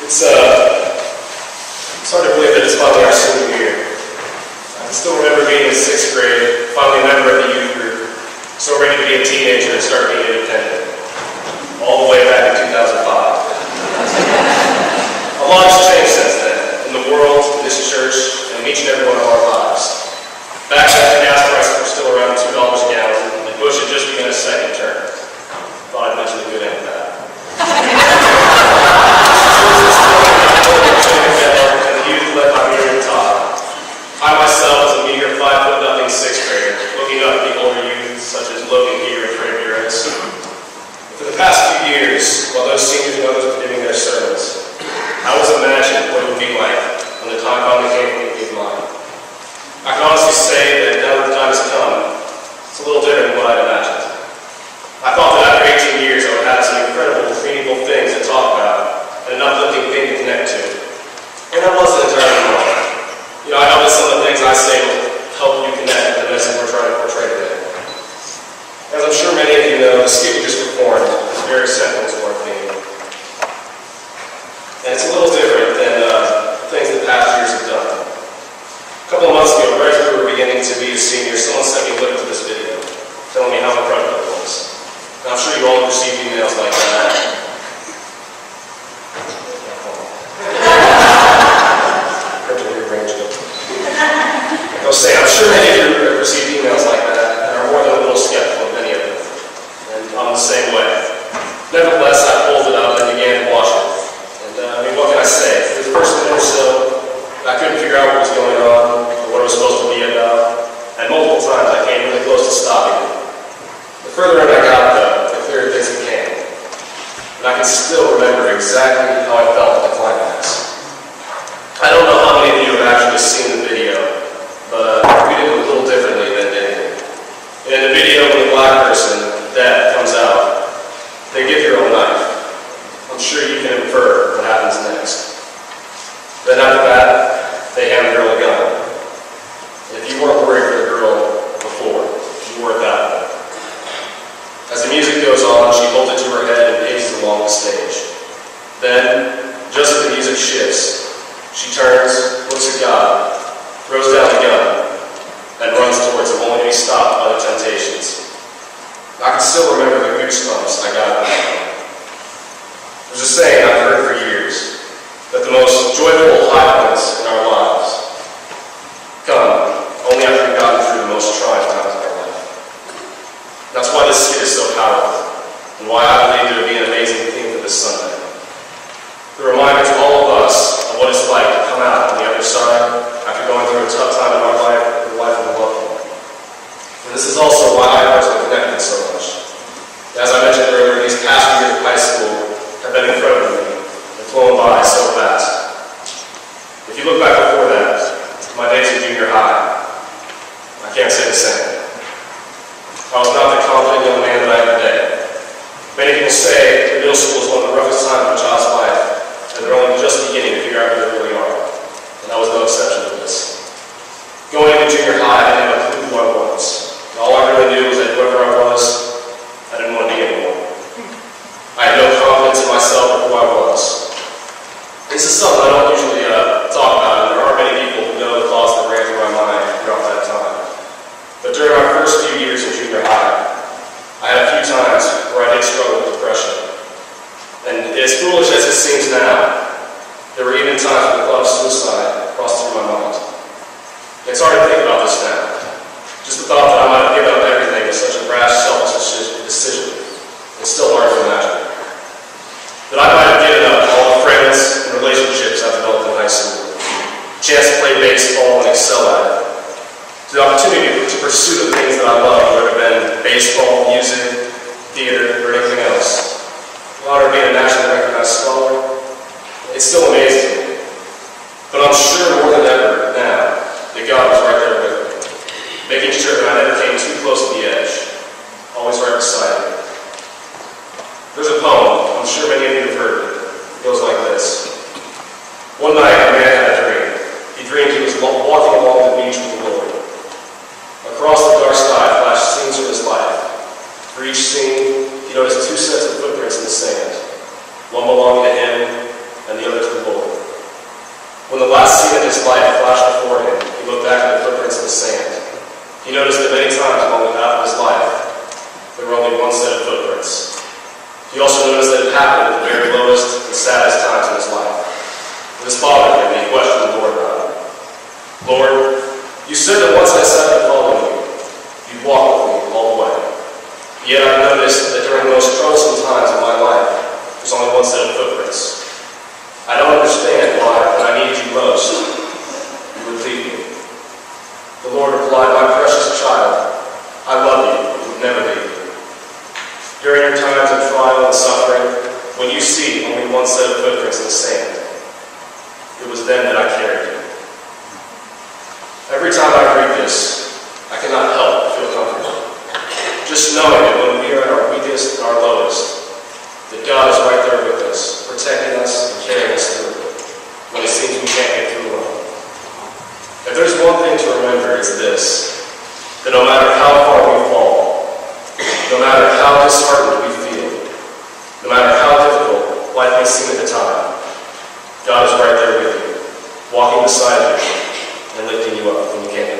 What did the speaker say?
It's hard to believe that it's finally our senior year. I can still remember being in 6th grade, finally a member of the youth group, so ready to be a teenager and start being independent. All the way back in 2005. A lot has changed since then, in the world, in this church, and in each and every one of our lives. Back then, gas prices were still around $2 a gallon, and Bush had just begun his second term. Thought I'd mention the good and the bad. And the youth led by Amerine taught. I myself was a meager 5'0" 6th grader, looking up at the older youth such as Logan here and Erich. For the past few years, while those seniors and others were giving their sermons, I was imagining what it would be like when the time finally came for me to give mine. I can honestly say that now that the time has come, it's a little different than what I'd imagined. I thought that after 18 years I would have some incredible, meaningful things to talk about and an uplifting thing to connect to. And that wasn't entirely wrong. I know that some of the things I say will help you connect with the message we're trying to portray today. As I'm sure many of you know, the skit we just performed is very central to our theme. And it's a little different than things that past years have done. A couple of months ago, right as we were beginning to be a senior, someone sent me a link to this video, telling me how incredible it was. And I'm sure you all have received emails like that. I was saying, I'm sure many of you have received emails like that and are more than a little skeptical of many of them. And I'm the same way. Nevertheless, I pulled it up and began to watch it. And what can I say? For the first minute or so, I couldn't figure out what was going on or what it was supposed to be about. And multiple times I came really close to stopping it. The further in I got, though, the clearer things became. And I can still remember exactly how I felt at the climax. I don't know how many of you have actually seen the video, but we did it a little differently than they did. In the video, when the black person, Dad, comes out, they give her a knife. I'm sure you can infer what happens next. Then after that, they hand the girl a gun. If you weren't worried for the girl before, you were at that point. As the music goes on, she holds it to her head and paces along the stage. Then, just as the music shifts, she turns, looks at God, throws down the gun, and runs towards him, only to be stopped by the temptations. I can still remember the goosebumps I got at that point. There's a saying I've heard for years, that the most joyful high points in our lives come only after we've gotten through the most trying times of our life. That's why this skit is so powerful, and why I believe it would be an amazing theme for this Sunday. The reminder to all of us of what it's like to come out on the other side after going through a tough time in our life or the life of a loved one. And this is also why I personally connected so much. As I mentioned earlier, these past years of high school have been incredible and flown by so fast. If you look back before that, my days in junior high, I can't say the same. I was not the confident young man that I am today. Many people say that middle school is one of the roughest times of a child's life, and they're only just beginning to figure out who they really are. And I was no exception to this. Going into junior high, I didn't have a clue who I was. And all I really knew was that whoever I was, I didn't want to be anymore. I had no confidence in myself or who I was. This is something I don't usually talk about, and there aren't many people who know the thoughts that ran through my mind throughout that time. But during my first few years in junior high, I had a few times where I did struggle with depression. And as foolish as it seems now, there were even times when the thought of suicide crossed through my mind. It's hard to think about this now. Just the thought that I might have given up everything was such a rash, selfish decision. It's still hard to imagine. That I might have given up all the friends and relationships I developed in high school. The chance to play baseball and excel at it. The opportunity to pursue the things that I love, whether it been baseball, music, theater, or anything else. The honor of being a nationally recognized scholar, it still amazes me. But I'm sure more than ever now that God was right there with me, making sure that I never came too close to the edge, always right beside me. There's a poem, I'm sure many of you have heard it. It goes like this. One night, a man had a dream. He dreamed he was walking along the beach with the Lord. Across the dark sky flashed scenes of his life. For each scene, he noticed two sets of footprints in the sand. One belonging to him, and the other to the Lord. When the last scene of his life flashed before him, he looked back at the footprints in the sand. He noticed that many times along the path of his life, there were only one set of footprints. He also noticed that it happened at the very lowest and saddest times in his life. This bothered him, and he questioned the Lord about it. Lord, you said that once I decided to follow you, you'd walk with me all the way. Yet I've noticed that during the most troublesome times of my life, there's only one set of footprints. I don't understand why, when I needed you most, you would leave me. The Lord replied, my precious child, I love you and would never leave you. During your times of trial and suffering, when you see only one set of footprints in the sand, it was then that I carried you. Every time I read this, I cannot help but feel comforted. Just knowing that when we are at our weakest and our lowest, that God is right there with us, protecting us and carrying us through when it seems we can't get through alone. If there's one thing to remember, it's this, that no matter how far we fall, no matter how disheartened we feel, no matter how difficult life may seem at the time, God is right there with you, walking beside you and lifting you up when you can't